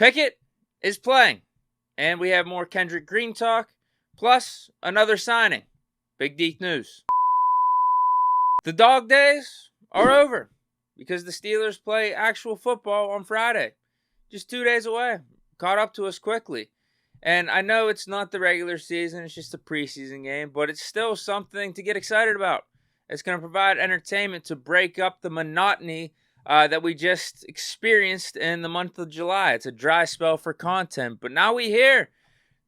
Pickett is playing, and we have more Kendrick Green talk, plus another signing. Big Deke news. The dog days are over because the Steelers play actual football on Friday. Just 2 days away. Caught up to us quickly. And I know it's not the regular season, it's just a preseason game, but it's still something to get excited about. It's going to provide entertainment to break up the monotony that we just experienced in the month of July. It's a dry spell for content, but now we here.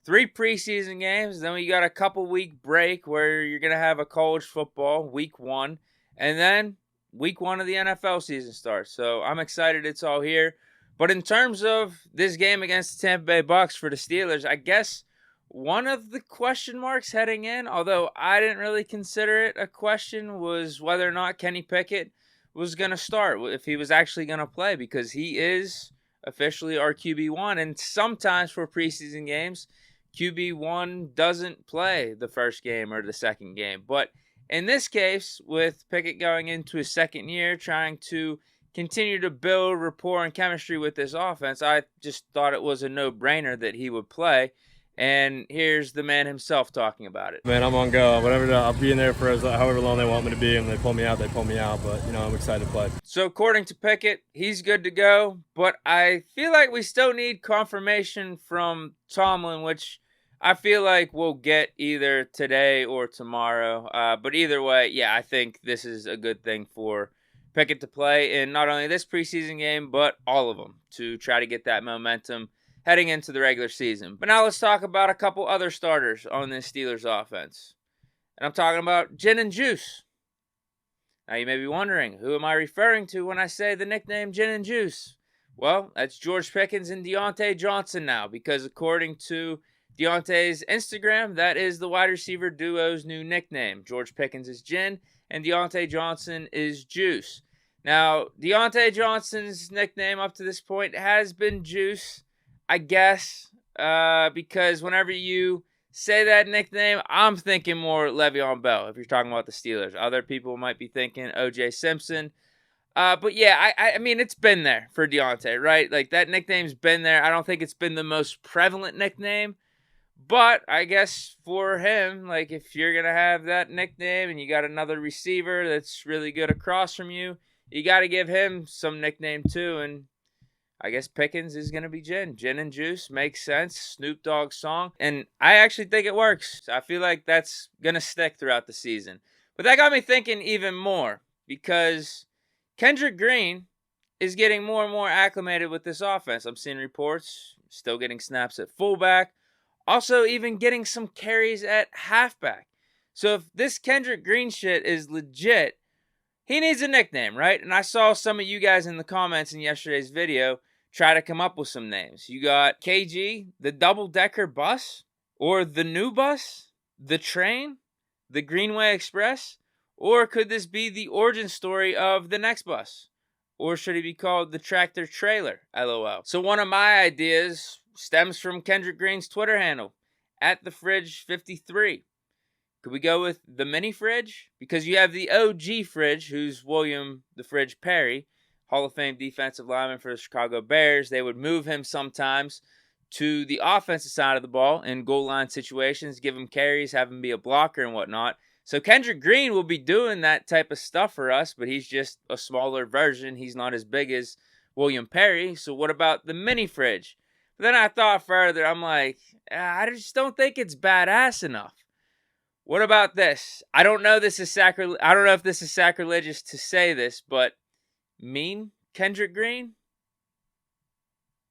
3 preseason games, then we got a couple week break where you're going to have a college football, week 1, and then week 1 of the NFL season starts. So I'm excited it's all here. But in terms of this game against the Tampa Bay Bucs for the Steelers, I guess one of the question marks heading in, although I didn't really consider it a question, was whether or not Kenny Pickett was going to start, if he was actually going to play, because he is officially our QB1. And sometimes for preseason games, QB1 doesn't play the first game or the second game. But in this case, with Pickett going into his second year, trying to continue to build rapport and chemistry with this offense, I just thought it was a no-brainer that he would play. And here's the man himself talking about it. Man, I'm on go. Whatever, I'll be in there for however long they want me to be. And they pull me out, they pull me out. But, I'm excited to play. So according to Pickett, he's good to go. But I feel like we still need confirmation from Tomlin, which I feel like we'll get either today or tomorrow. But either way, yeah, I think this is a good thing for Pickett to play in not only this preseason game, but all of them to try to get that momentum heading into the regular season. But now let's talk about a couple other starters on this Steelers offense. And I'm talking about Gin and Juice. Now you may be wondering, who am I referring to when I say the nickname Gin and Juice? Well, that's George Pickens and Diontae Johnson now, because according to Diontae's Instagram, that is the wide receiver duo's new nickname. George Pickens is Gin, and Diontae Johnson is Juice. Now, Diontae Johnson's nickname up to this point has been Juice, I guess, because whenever you say that nickname, I'm thinking more Le'Veon Bell, if you're talking about the Steelers. Other people might be thinking O.J. Simpson. But yeah, I mean, it's been there for Diontae, right? Like, that nickname's been there. I don't think it's been the most prevalent nickname. But I guess for him, like, if you're going to have that nickname and you got another receiver that's really good across from you, you got to give him some nickname too. And I guess Pickens is going to be Gin. Gin and Juice makes sense. Snoop Dogg's song. And I actually think it works. I feel like that's going to stick throughout the season. But that got me thinking even more, because Kendrick Green is getting more and more acclimated with this offense. I'm seeing reports, still getting snaps at fullback. Also, even getting some carries at halfback. So if this Kendrick Green shit is legit, he needs a nickname, right? And I saw some of you guys in the comments in yesterday's video try to come up with some names. You got KG, the double-decker bus, or the new bus, the train, the Greenway Express, or could this be the origin story of the next bus? Or should he be called the tractor trailer, LOL? So one of my ideas stems from Kendrick Green's Twitter handle, @thefridge53. Could we go with the mini fridge? Because you have the OG fridge, who's William the Fridge Perry, Hall of Fame defensive lineman for the Chicago Bears. They would move him sometimes to the offensive side of the ball in goal line situations, give him carries, have him be a blocker and whatnot. So Kendrick Green will be doing that type of stuff for us, but he's just a smaller version. He's not as big as William Perry. So what about the mini fridge? But then I thought further. I'm like, I just don't think it's badass enough. What about this? I don't know if this is sacrilegious to say this, but Mean Kendrick Green?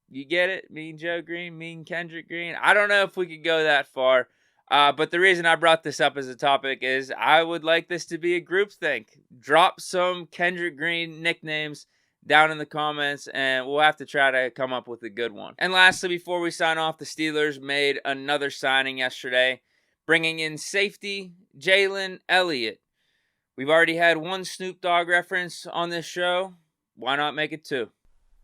You get it? Mean Joe Green, Mean Kendrick Green? I don't know if we could go that far. But the reason I brought this up as a topic is I would like this to be a groupthink. Drop some Kendrick Green nicknames down in the comments, and we'll have to try to come up with a good one. And lastly, before we sign off, the Steelers made another signing yesterday, bringing in safety Jalen Elliott. We've already had one Snoop Dogg reference on this show. Why not make it 2?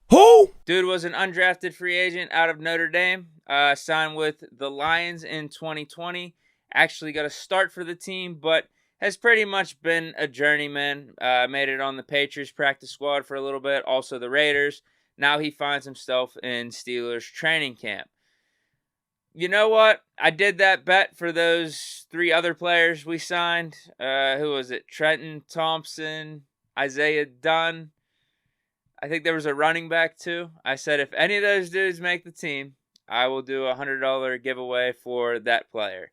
Who? Dude was an undrafted free agent out of Notre Dame, signed with the Lions in 2020. Actually got a start for the team, but has pretty much been a journeyman. Made it on the Patriots practice squad for a little bit, also the Raiders. Now he finds himself in Steelers training camp. You know what? I did that bet for those 3 other players we signed. Who was it? Trenton Thompson, Isaiah Dunn. I think there was a running back too. I said if any of those dudes make the team, I will do a $100 giveaway for that player.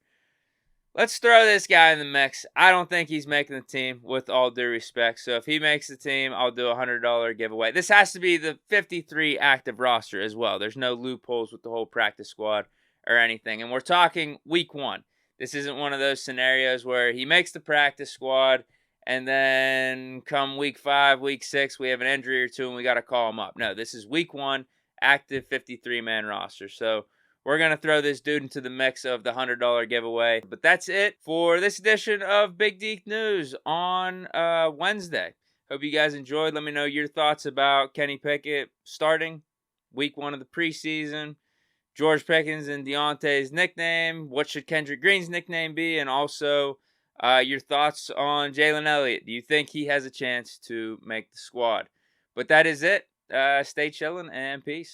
Let's throw this guy in the mix. I don't think he's making the team, with all due respect. So if he makes the team, I'll do a $100 giveaway. This has to be the 53 active roster as well. There's no loopholes with the whole practice squad or anything. And we're talking week 1. This isn't one of those scenarios where he makes the practice squad and then come week 5, week 6, we have an injury or two and we got to call him up. No, this is week 1, active 53-man roster. So we're going to throw this dude into the mix of the $100 giveaway. But that's it for this edition of Big Deke News on Wednesday. Hope you guys enjoyed. Let me know your thoughts about Kenny Pickett starting week 1 of the preseason. George Pickens and Diontae's nickname. What should Kendrick Green's nickname be? And also your thoughts on Jalen Elliott. Do you think he has a chance to make the squad? But that is it. Stay chilling and peace.